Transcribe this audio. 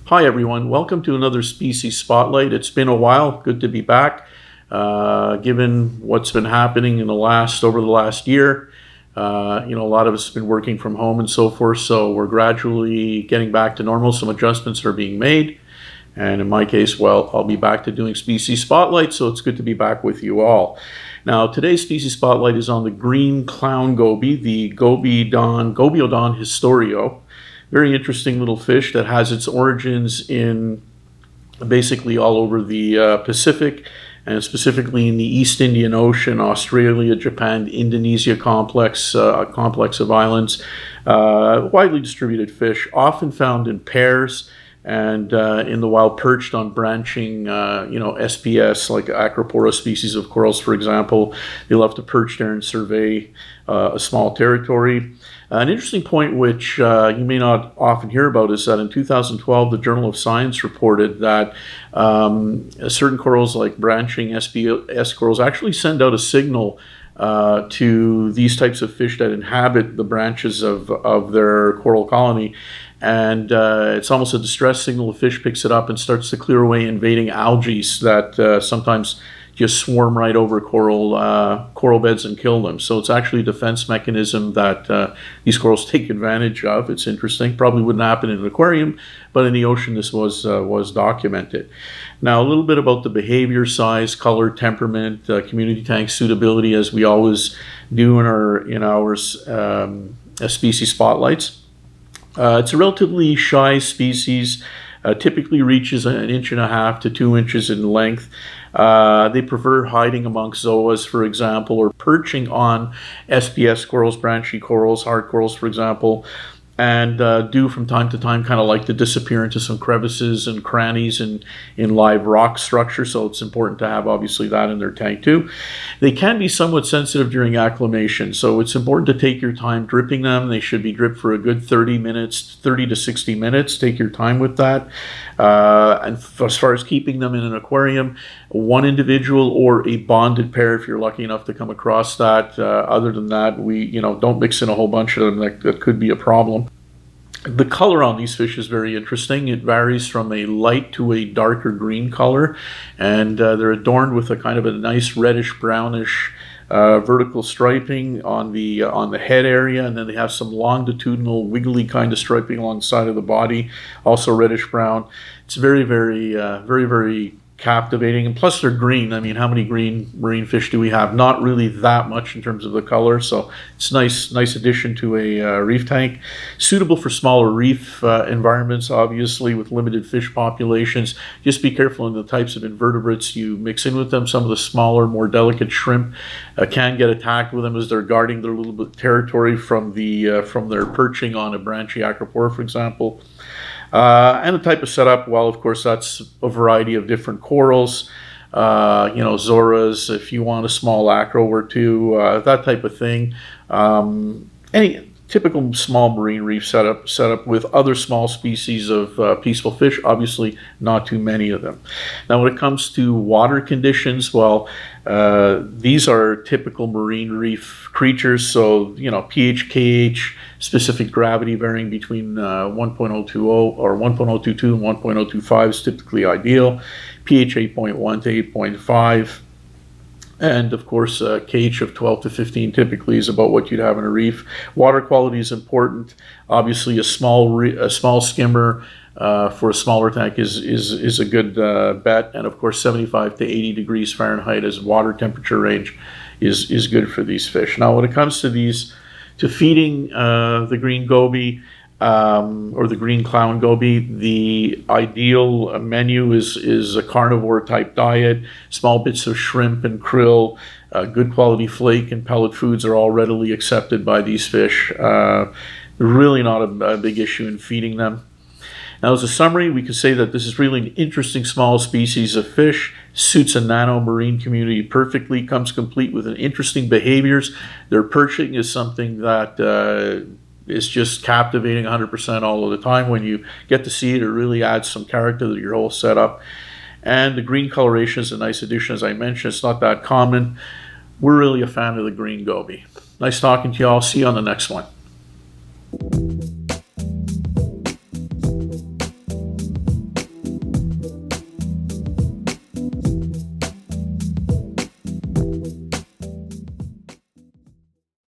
Hi everyone, welcome to another Species Spotlight. It's been a while, good to be back. Given what's been happening over the last year, a lot of us have been working from home and so forth, so we're gradually getting back to normal. Some adjustments are being made, and in my case, well, I'll be back to doing Species Spotlight, so it's good to be back with you all. Now, today's Species Spotlight is on the Green Clown Goby, the Gobiodon histrio. Very interesting little fish that has its origins in basically all over the Pacific, and specifically in the East Indian Ocean, Australia, Japan, Indonesia complex of islands. Widely distributed fish, often found in pairs and in the wild, perched on branching, SPS, like Acropora species of corals, for example. They love to perch there and survey a small territory. An interesting point which you may not often hear about is that in 2012, the Journal of Science reported that certain corals, like branching SPS corals, actually send out a signal to these types of fish that inhabit the branches of their coral colony. And it's almost a distress signal. The fish picks it up and starts to clear away invading algae that sometimes just swarm right over coral beds and kill them. So it's actually a defense mechanism that these corals take advantage of. It's interesting. Probably wouldn't happen in an aquarium, but in the ocean this was documented. Now, a little bit about the behavior, size, color, temperament, community tank suitability, as we always do in our species spotlights. It's a relatively shy species. Typically reaches 1.5 to 2 inches in length. They prefer hiding amongst zoas, for example, or perching on SPS corals, branchy corals, hard corals, for example, and do from time to time kind of like to disappear into some crevices and crannies in live rock structure. So it's important to have obviously that in their tank too. They can be somewhat sensitive during acclimation, so it's important to take your time dripping them. They should be dripped for a good 30 to 60 minutes. Take your time with that. And as far as keeping them in an aquarium, one individual or a bonded pair if you're lucky enough to come across that. Other than that, don't mix in a whole bunch of them. That could be a problem. The color on these fish is very interesting. It varies from a light to a darker green color, and they're adorned with a kind of a nice reddish brownish vertical striping on the head area, and then they have some longitudinal wiggly kind of striping along the side of the body, also reddish brown. It's very, very captivating, and plus they're green. I mean, how many green marine fish do we have? Not really that much in terms of the color, so it's nice addition to a reef tank. Suitable for smaller reef environments, obviously, with limited fish populations. Just be careful in the types of invertebrates you mix in with them. Some of the smaller, more delicate shrimp can get attacked with them as they're guarding their little bit of territory from their perching on a branchy acropora, for example. And the type of setup, well, of course, that's a variety of different corals, Zoras, if you want a small acro or two, that type of thing. Any typical small marine reef setup with other small species of peaceful fish, obviously not too many of them. Now, when it comes to water conditions, well, these are typical marine reef creatures, so, pH, KH, specific gravity varying between 1.020 or 1.022 and 1.025 is typically ideal. pH 8.1 to 8.5. And of course, KH of 12 to 15 typically is about what you'd have in a reef. Water quality is important. Obviously, a small skimmer for a smaller tank is a good bet. And of course, 75 to 80 degrees Fahrenheit as water temperature range is good for these fish. Now, when it comes to feeding the green goby or the green clown goby, the ideal menu is a carnivore type diet. Small bits of shrimp and krill, good quality flake and pellet foods are all readily accepted by these fish. Really not a big issue in feeding them. Now, as a summary, we can say that this is really an interesting small species of fish, suits a nano marine community perfectly, comes complete with an interesting behaviors. Their perching is something that is just captivating 100% all of the time. When you get to see it, it really adds some character to your whole setup. And the green coloration is a nice addition, as I mentioned. It's not that common. We're really a fan of the green goby. Nice talking to you all. See you on the next one.